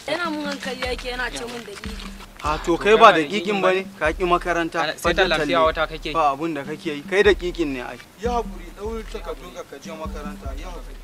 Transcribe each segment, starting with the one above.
Yana mun hankali yake yana ce mun da gigi. A to kai ba da gigin bane, ka ki makaranta. Sai da lafiya wata kake. Ba abun da kake yi, kai da gigin ne ai. Ya hakuri, dauri takardun ka je makaranta, ya hakuri.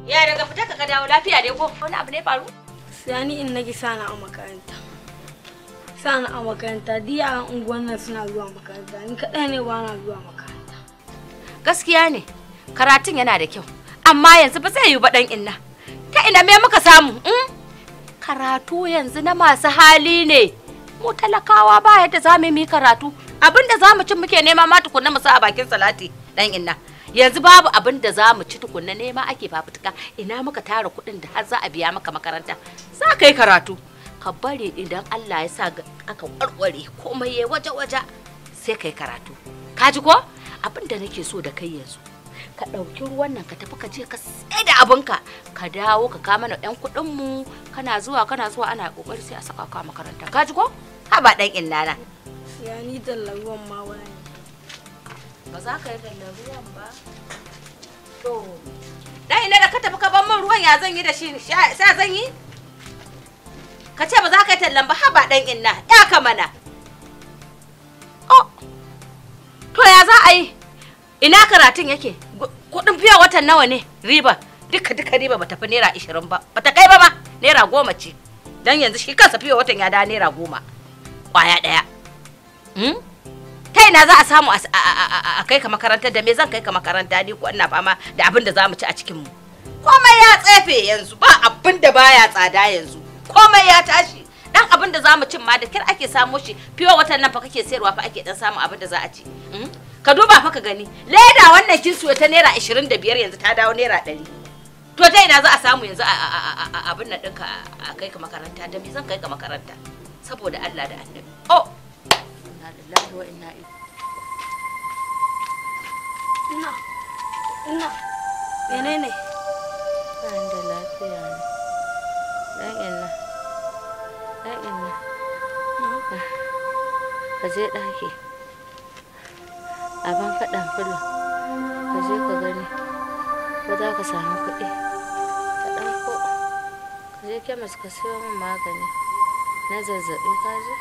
Ya daga fita ka dawo lafiya dai ko wani abu ne faru? Sani in nake sana a makaranta. Sana a makaranta, diya unguwan nan suna zuwa makaranta. Ni kadai ne ba na zuwa makaranta. Gaskiya ne. Karatun yana da kyau. Amma yanzu ba zai yi ba dan inna. Ta ina me muka samu? Karatu yanzu na masu hali ne. Mu talakawa ba yadda za mu yi karatu. Abinda za mu ci muke nema ma tukunna mu sa a bakin salati dan inna. Yanzu babu abin da za mu ci tukunna nema ake fafutuka. Ina muka tara kuɗin da har za a biya maka makaranta. Za ka yi karatu. Ka bari idan Allah ya sa aka warware komai ya waje-waje sai ka yi karatu. Ka ji ko? Abin da nake so da kai yanzu. Ka ɗauki ruwan nan ka tafi ka je ka sai da abinka. Ka dawo ka kama na ɗan kuɗinmu. Kana zuwa ana ƙoƙari sai a saka ka makaranta. Ka ji ko? Haba ɗan innana. Ya ni da ruwan ma wani. Ba za ka yi tallar ruwan ba. To. Dan ina da ka tafi ka ban min ruwan ya zan yi da shi sai zan yi? Ka ce ba za ka yi tallan ba haba dan inna ya ka mana. Oh. To ya za a yi? Ina karatun yake? Kudin fiya watan nawa ne? Riba. Duka riba bata fi naira 20 ba. Bata kai ba ma. Naira 10 ce. Dan yanzu shi kansa fiya watan ya da naira 10. Kwaya daya. Ta ina za a samu a kai ka makaranta da me zan kai ka makaranta ni ko ina fama da abin da zamu ci a cikin mu. Komai ya tsefe yanzu ba abin da baya tsada yanzu. Komai ya tashi. Dan abin da zamu cin ma da kir ake samu shi fiye watan nan fa kake sayarwa fa ake dan samu abin da za a ci. Ka duba fa ka gani. Leda wannan kin suyo ta naira 25 yanzu ta dawo naira 100. To ta ina za a samu yanzu abin nan ɗinka a kai ka makaranta da me zan kai ka makaranta saboda Allah da Annabi. Oh. Inna lillahi wa inna ilaihi. Ina. Menene? Ban da lafiya ne. Dan inna. Ka je ɗaki. A ban faɗan fulo. Ka je ka gani. Ko za ka samu kuɗi. Ka ɗauko. Ka je kemis ka siyo min magani. Na zazzaɓi ka je?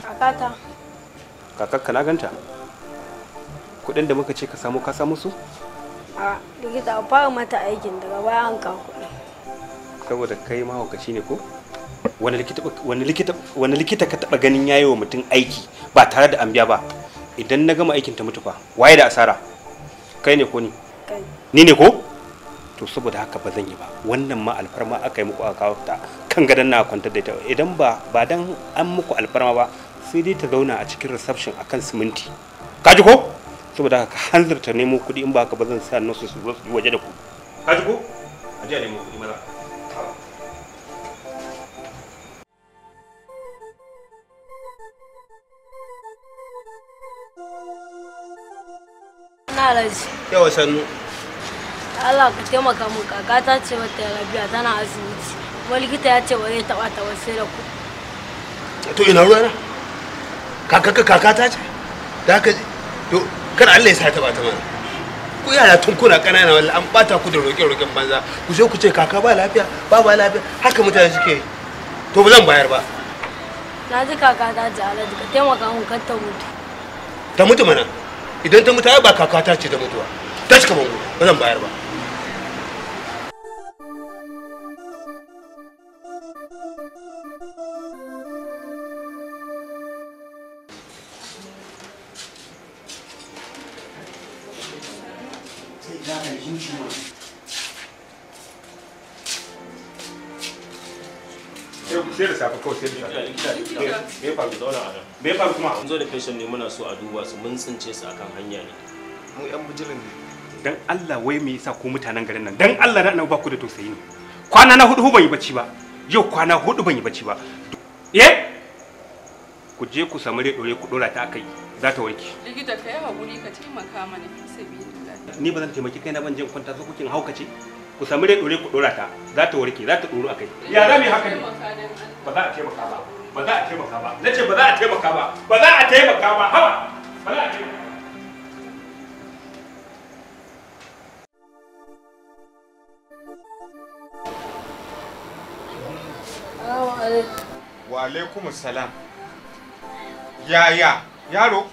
Kakata. Kakakka na ganta? Kudin da muka ce ka samu su? A likita a fara mata aikin daga baya an kawo kuɗi. Saboda kai mahaukaci ne ko? Wani likita ka taba ganin yayi wa mutum aiki ba tare da an biya ba? Idan na gama aikin ta mutu fa, waye da asara? Kai ne ko ni? Kai. Ni ne ko? To saboda haka ba zan yi ba. Wannan ma alfarma aka yi muku aka kawo ta kan gadon na kwantar da ita. Idan ba dan an muku alfarma ba, sai dai ta zauna a cikin reception akan siminti. Kaji ko? Saboda haka hanzarta nemo kuɗi in ba haka ba zan sa nasu su zo su waje da ku. Kaji ko? A je a nemo kuɗi maza. Na alaji. Yawa sannu. Allah ka taimaka mu kakata ce wata lafiya tana asibiti. Kuma likita ya ce ba zai taɓa ta sai da ku. To ina ruwana? Kakata ce? Da haka to kada Allah ya sa ta bata mana. Ku yara tun kuna ƙanana wallahi an bata ku da roƙe-roƙen banza. Ku zo ku ce kaka ba lafiya, ba lafiya. Haka mutane suke. To ba zan bayar ba. Na ji kakata ce alaji ka taimaka mu kar ta mutu. Ta mutu mana. Idan ta mutu ai ba kakata ce ta mutuwa. Ta cika bango ba zan bayar ba. Sai da safe kawai sai da safe. Me faru? Zauna a nan. Me faru kuma? Mun zo da patient ne muna so a duba su mun tsince su akan hanya ne. Mu yan bijirin ne. Dan Allah wai me yasa ku mutanen garin nan? Dan Allah na annabi ba ku da tausayi ne. Kwana na 4 ban yi bacci ba. Yau kwana 4 ban yi bacci ba. Ku je ku samu dore ku dora ta akai. Za ta warke. Likita ka yi haƙuri ka taimaka mana fi sabilillah. Ni ba zan taimaki kaina ban jin kwanta zo kukin haukace. Ku samu dore ku dora ta. Za ta warke, za ta doro akai. Ya za mu yi haka ne? Ba za a taimaka ba. Ba za a taimaka ba. Nace ba za a taimaka ba. Ba za a taimaka ba. Haba. Ba za a taimaka. Wa alaikumus salam. Yaro?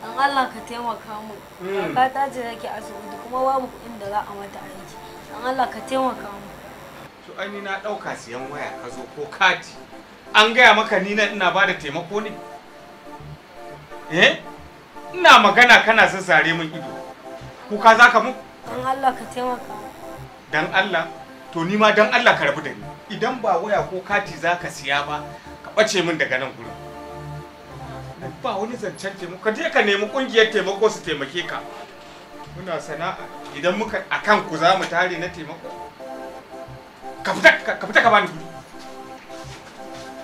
Dan Allah ka taimaka mu. Kakata ce take asibiti kuma babu kuɗin da za a mata aiki. Dan Allah ka taimaka mu. To ai ni na ɗauka siyan waya ka zo ko kati. An gaya maka ni nan ina bada taimako ne? Ina magana kana zazzare min ido. Kuka za ka mu? Dan Allah ka taimaka mu. Dan Allah? to ni ma dan Allah ka rabu da ni. Idan ba waya ko kati zaka siya ba ka bace min daga nan gurin. Ba wani zancen taimako, ka je ka nemi kungiyar taimako su taimake ka. Muna sana'a idan muka akan ku za mu tare na taimako. Ka fita ka bani kuɗi.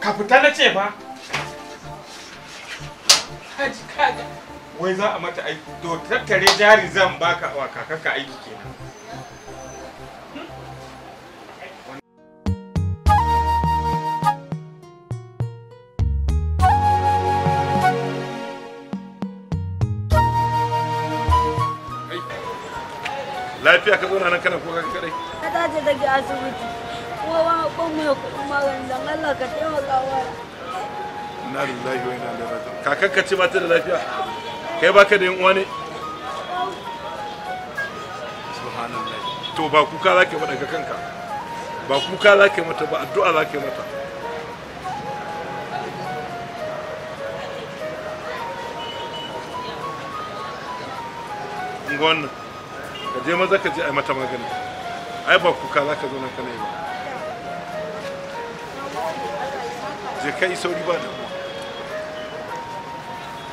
Ka fita na ce fa. Haji kaga. Wai za a mata aiki, to tattare jari zan baka wa kakarka aiki kenan. Lafiya ka zauna nan kana kuka kadai? Ka tace daga asibiti. Kuma ba mu ya kuɗin magani dan Allah ka taimaka wa. Inna lillahi wa inna ilaihi raji'un. Kakarka ce ba ta da lafiya? Kai baka da yan uwa ne? Subhanallah. To ba kuka zaka mata daga kanka. Ba kuka zaka mata ba, addu'a zaka mata. Wannan ka je maza ka je ai mata magani. Ai ba kuka zaka zo nan kana yi ba. Je kai sauri ba da mu.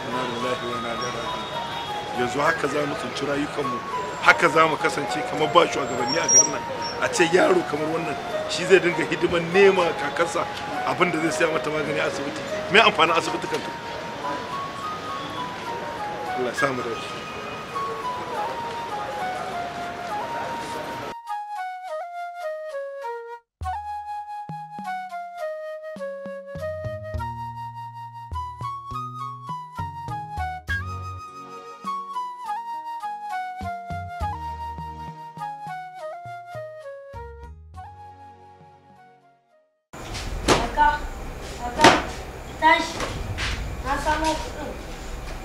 Inna lillahi wa inna ilaihi raji'un. Yanzu haka za mu tsinci rayukanmu, haka za mu kasance kamar ba shugabanni a garin nan. A ce yaro kamar wannan shi zai dinga hidiman nema kakarsa abin da zai siya mata magani a asibiti. Me amfanin asibiti kanta? Allah ya samu da shi. Tashi, na samo kuɗin,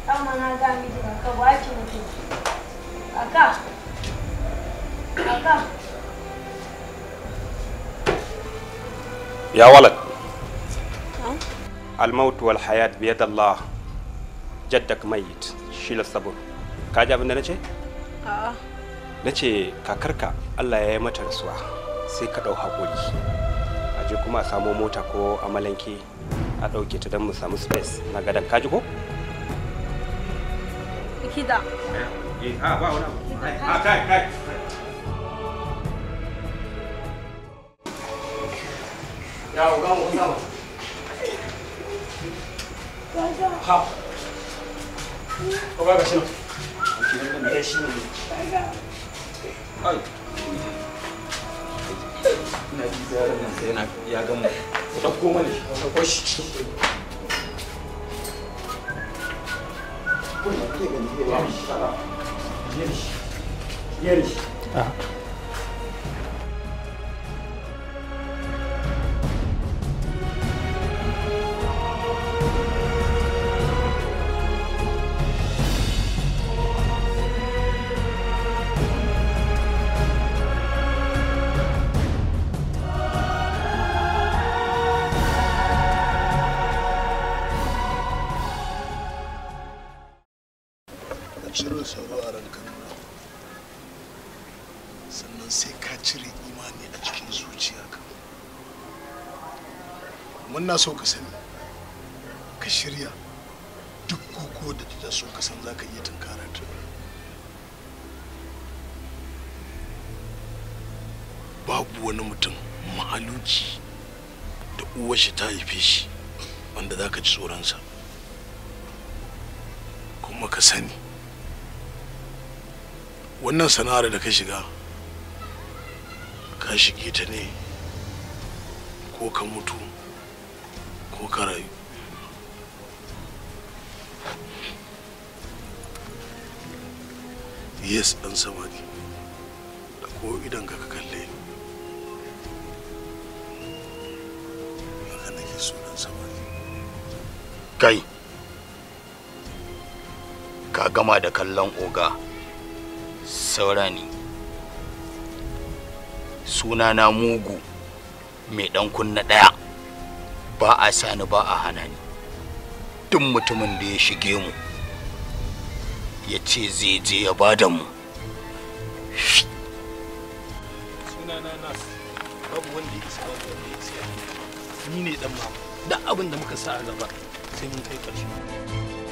amma na ga miji ka ba ki mutum. Kaka, يا ولد الموت والحياة بيد الله جدك ميت شيل الصبر كاجا abin da nace nace kakarka Allah ya yi mata rasuwa sai ka dau hakuri aje kuma a samu mota ko amalanke a dauke ta dan mu samu space na gadan kaji ko kida ba wani kai ya uga mu sama ha ko ga shi ne shi ne ai ina ji zaran nan sai na ya ga mu ko ko mani ko shi ko ne ke gani ke ba shi yeri cire sauro a ranka sannan sai ka cire imani a cikin zuciyarka. Muna so ka sani ka shirya duk koko da ta so ka san za ka iya tunkarar ta. Babu wani mutum mahaluki da uwar shi ta haife shi wanda za ka ji tsoronsa. Kuma ka sani wannan sana'ar da ka shiga ka shige ta ne ko ka mutu ko ka rayu. Yes dan samari da ko idan ka kalle haka nake so dan samari. Kai ka gama da kallon oga saurani suna na mugu mai dan kunna daya ba a sani ba a hana ni. Duk mutumin da ya shige mu ya ce zai je ya bada mu. Suna na nas babu wanda ya isa babu wanda ya isa ni ne dan mama duk abin da muka sa a gaba sai mun kai ƙarshe